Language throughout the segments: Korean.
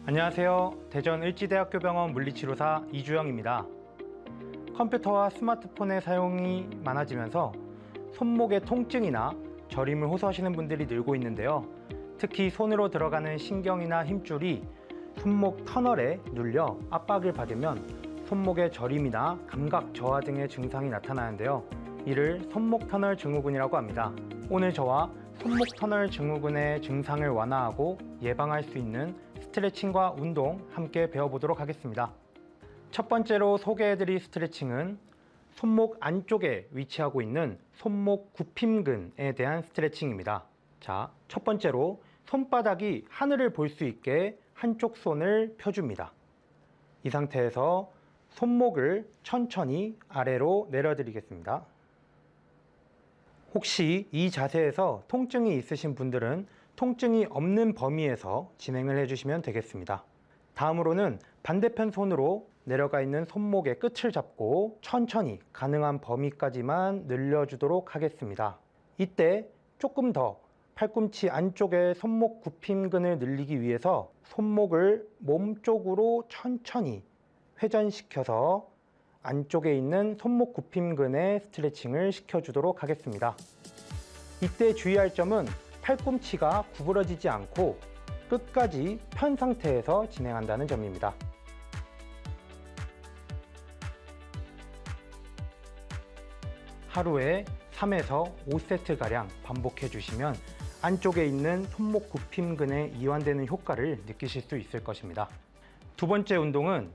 안녕하세요. 대전 을지대학교병원 물리치료사 이주영입니다. 컴퓨터와 스마트폰의 사용이 많아지면서 손목의 통증이나 저림을 호소하시는 분들이 늘고 있는데요. 특히 손으로 들어가는 신경이나 힘줄이 손목 터널에 눌려 압박을 받으면 손목의 저림이나 감각 저하 등의 증상이 나타나는데요. 이를 손목 터널 증후군이라고 합니다. 오늘 저와 손목 터널 증후군의 증상을 완화하고 예방할 수 있는 스트레칭과 운동 함께 배워보도록 하겠습니다. 첫 번째로 소개해드릴 스트레칭은 손목 안쪽에 위치하고 있는 손목 굽힘근에 대한 스트레칭입니다. 자, 첫 번째로 손바닥이 하늘을 볼 수 있게 한쪽 손을 펴줍니다. 이 상태에서 손목을 천천히 아래로 내려드리겠습니다. 혹시 이 자세에서 통증이 있으신 분들은 통증이 없는 범위에서 진행을 해주시면 되겠습니다. 다음으로는 반대편 손으로 내려가 있는 손목의 끝을 잡고 천천히 가능한 범위까지만 늘려주도록 하겠습니다. 이때 조금 더 팔꿈치 안쪽의 손목 굽힘근을 늘리기 위해서 손목을 몸쪽으로 천천히 회전시켜서 안쪽에 있는 손목 굽힘근에 스트레칭을 시켜주도록 하겠습니다. 이때 주의할 점은 팔꿈치가 구부러지지 않고 끝까지 편 상태에서 진행한다는 점입니다. 하루에 3에서 5세트가량 반복해 주시면 안쪽에 있는 손목 굽힘근에 이완되는 효과를 느끼실 수 있을 것입니다. 두 번째 운동은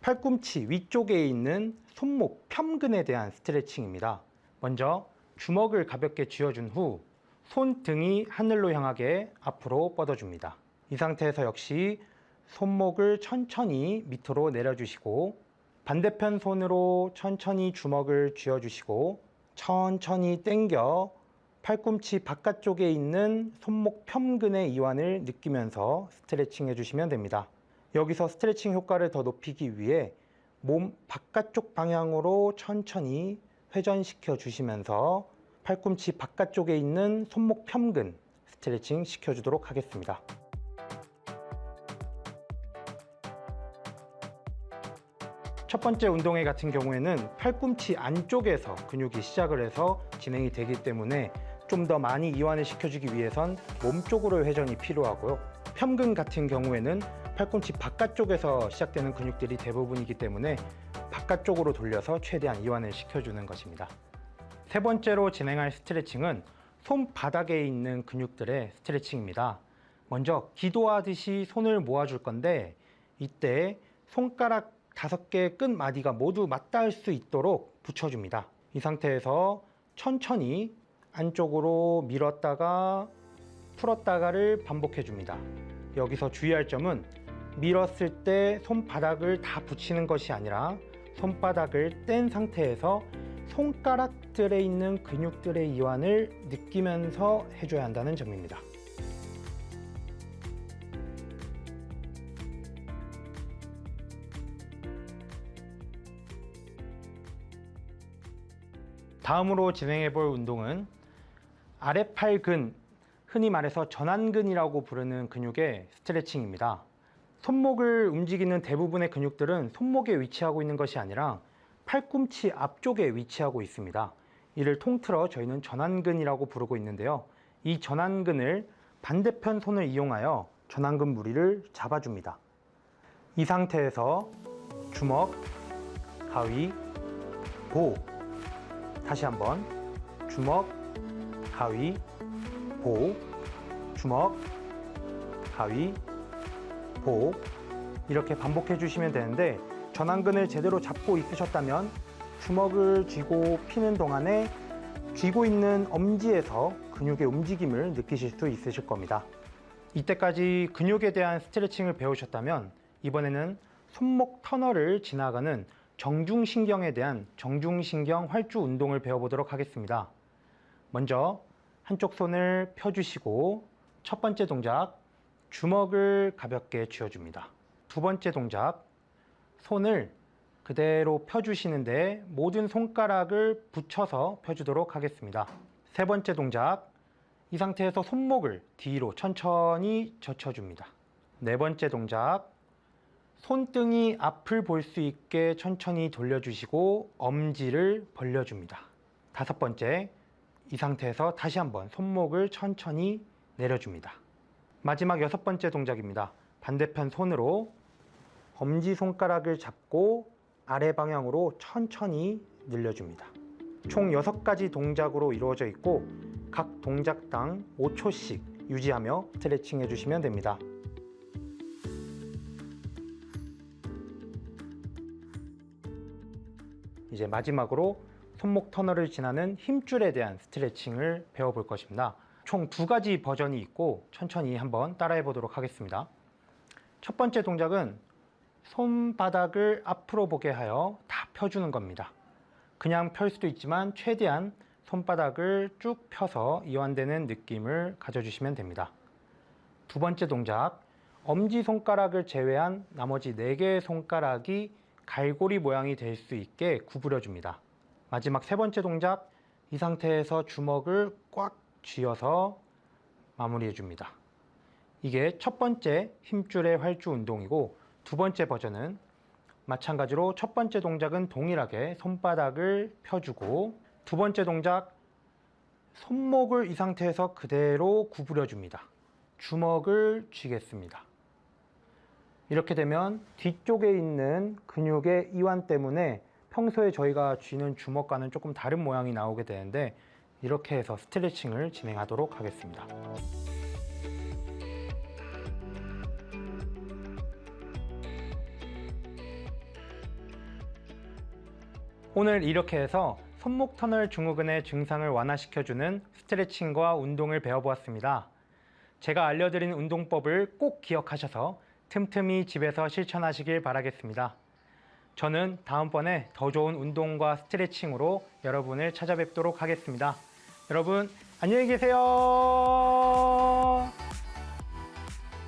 팔꿈치 위쪽에 있는 손목 편근에 대한 스트레칭입니다. 먼저 주먹을 가볍게 쥐어준 후 손등이 하늘로 향하게 앞으로 뻗어줍니다. 이 상태에서 역시 손목을 천천히 밑으로 내려주시고 반대편 손으로 천천히 주먹을 쥐어주시고 천천히 당겨 팔꿈치 바깥쪽에 있는 손목 편근의 이완을 느끼면서 스트레칭 해주시면 됩니다. 여기서 스트레칭 효과를 더 높이기 위해 몸 바깥쪽 방향으로 천천히 회전시켜 주시면서 팔꿈치 바깥쪽에 있는 손목 편근 스트레칭 시켜주도록 하겠습니다. 첫 번째 운동회 같은 경우에는 팔꿈치 안쪽에서 근육이 시작을 해서 진행이 되기 때문에 좀 더 많이 이완을 시켜주기 위해선 몸쪽으로 회전이 필요하고요. 편근 같은 경우에는 팔꿈치 바깥쪽에서 시작되는 근육들이 대부분이기 때문에 바깥쪽으로 돌려서 최대한 이완을 시켜주는 것입니다. 세 번째로 진행할 스트레칭은 손바닥에 있는 근육들의 스트레칭입니다. 먼저 기도하듯이 손을 모아줄 건데 이때 손가락 5개의 끝마디가 모두 맞닿을 수 있도록 붙여줍니다. 이 상태에서 천천히 안쪽으로 밀었다가 풀었다가를 반복해 줍니다. 여기서 주의할 점은 밀었을 때 손바닥을 다 붙이는 것이 아니라 손바닥을 뗀 상태에서 손가락들에 있는 근육들의 이완을 느끼면서 해줘야 한다는 점입니다. 다음으로 진행해 볼 운동은 아랫팔근, 흔히 말해서 전완근이라고 부르는 근육의 스트레칭입니다. 손목을 움직이는 대부분의 근육들은 손목에 위치하고 있는 것이 아니라 팔꿈치 앞쪽에 위치하고 있습니다. 이를 통틀어 저희는 전완근이라고 부르고 있는데요. 이 전완근을 반대편 손을 이용하여 전완근 무리를 잡아줍니다. 이 상태에서 주먹, 가위, 보, 다시 한번 주먹, 가위, 보, 주먹, 가위, 보 이렇게 반복해 주시면 되는데 전완근을 제대로 잡고 있으셨다면 주먹을 쥐고 피는 동안에 쥐고 있는 엄지에서 근육의 움직임을 느끼실 수 있으실 겁니다. 이때까지 근육에 대한 스트레칭을 배우셨다면 이번에는 손목 터널을 지나가는 정중신경에 대한 정중신경 활주 운동을 배워보도록 하겠습니다. 먼저 한쪽 손을 펴주시고 첫 번째 동작 주먹을 가볍게 쥐어줍니다. 두 번째 동작 손을 그대로 펴주시는데 모든 손가락을 붙여서 펴주도록 하겠습니다. 세 번째 동작 이 상태에서 손목을 뒤로 천천히 젖혀줍니다. 네 번째 동작, 손등이 앞을 볼 수 있게 천천히 돌려주시고 엄지를 벌려줍니다. 다섯 번째, 이 상태에서 다시 한번 손목을 천천히 내려줍니다. 마지막 여섯 번째 동작입니다. 반대편 손으로 엄지손가락을 잡고 아래 방향으로 천천히 늘려줍니다. 총 6가지 동작으로 이루어져 있고 각 동작당 5초씩 유지하며 스트레칭 해주시면 됩니다. 이제 마지막으로 손목 터널을 지나는 힘줄에 대한 스트레칭을 배워볼 것입니다. 총 2가지 버전이 있고 천천히 한번 따라해 보도록 하겠습니다. 첫 번째 동작은 손바닥을 앞으로 보게 하여 다 펴주는 겁니다. 그냥 펼 수도 있지만 최대한 손바닥을 쭉 펴서 이완되는 느낌을 가져주시면 됩니다. 두 번째 동작, 엄지손가락을 제외한 나머지 4개의 손가락이 갈고리 모양이 될 수 있게 구부려 줍니다. 마지막 세 번째 동작, 이 상태에서 주먹을 꽉 쥐어서 마무리해 줍니다. 이게 첫 번째 힘줄의 활주 운동이고 두 번째 버전은 마찬가지로 첫 번째 동작은 동일하게 손바닥을 펴주고 두 번째 동작, 손목을 이 상태에서 그대로 구부려 줍니다. 주먹을 쥐겠습니다. 이렇게 되면 뒤쪽에 있는 근육의 이완 때문에 평소에 저희가 쥐는 주먹과는 조금 다른 모양이 나오게 되는데 이렇게 해서 스트레칭을 진행하도록 하겠습니다. 오늘 이렇게 해서 손목 터널 증후군의 증상을 완화시켜주는 스트레칭과 운동을 배워보았습니다. 제가 알려드린 운동법을 꼭 기억하셔서 틈틈이 집에서 실천하시길 바라겠습니다. 저는 다음번에 더 좋은 운동과 스트레칭으로 여러분을 찾아뵙도록 하겠습니다. 여러분 안녕히 계세요.